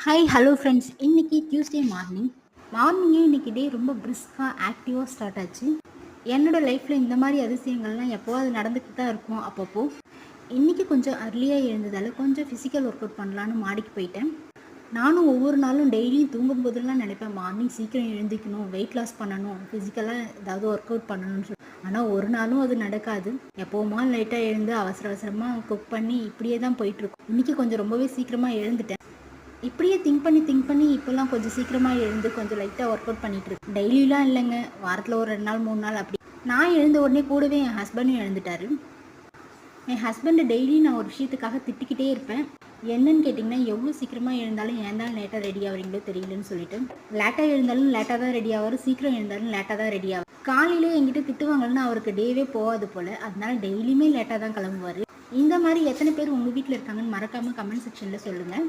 Hi hello friends. இன்றைக்கி Tuesday மார்னிங்கே இன்றைக்கி டே ரொம்ப பிரிஸ்காக ஆக்டிவாக ஸ்டார்ட் ஆச்சு. என்னோடய லைஃப்பில் இந்த மாதிரி அதிசயங்கள்லாம் எப்போவாது நடந்துக்கிட்டு தான் இருக்கும். அப்பப்போ இன்றைக்கி கொஞ்சம் அர்லியாக எழுந்ததால் கொஞ்சம் ஃபிசிக்கல் ஒர்க் அவுட் பண்ணலான்னு மாடிக்கு போயிட்டேன். நானும் ஒவ்வொரு நாளும் டெய்லியும் தூங்கும்போதெல்லாம் நினைப்பேன், மார்னிங் சீக்கிரம் எழுந்திக்கணும், வெயிட் லாஸ் பண்ணணும், ஃபிசிக்கலாக ஏதாவது ஒர்க் அவுட் பண்ணணும்னு சொல்லி. ஆனால் ஒரு நாளும் அது நடக்காது. எப்போவுமா லைட்டாக எழுந்து அவசர அவசரமாக குக் பண்ணி இப்படியே தான் போயிட்டுருக்கும். இன்றைக்கி கொஞ்சம் ரொம்பவே சீக்கிரமாக எழுந்துட்டேன். இப்படியே திங்க் பண்ணி இப்போல்லாம் கொஞ்சம் சீக்கிரமாக எழுந்து கொஞ்சம் லைட்டாக ஒர்க் அவுட் பண்ணிகிட்ருக்கு. டெய்லியெலாம் இல்லைங்க, வாரத்தில் ஒரு 2 நாள் 3 நாள் அப்படி. நான் எழுந்த உடனே கூடவே என் ஹஸ்பண்டும் எழுந்துட்டார். என் ஹஸ்பண்டை டெய்லி நான் ஒரு விஷயத்துக்காக திட்டிக்கிட்டே இருப்பேன். என்னன்னு கேட்டிங்கன்னா, எவ்வளோ சீக்கிரமாக எழுந்தாலும் ஏன் தான் லேட்டாக ரெடி ஆகிறீங்களோ தெரியலன்னு சொல்லிட்டு. லேட்டாக எழுந்தாலும் லேட்டாக தான் ரெடி ஆவார், சீக்கிரம் எழுந்தாலும் லேட்டாக தான் ரெடி ஆவார். காலையிலே என்கிட்ட திட்டுவாங்கன்னு அவருக்கு டேவே போகாது போல், அதனால டெய்லியுமே லேட்டாக தான் கிளம்புவார். இந்த மாதிரி எத்தனை பேர் உங்கள் வீட்டில் இருக்காங்கன்னு மறக்காமல் கமெண்ட் செக்ஷனில் சொல்லுங்கள்.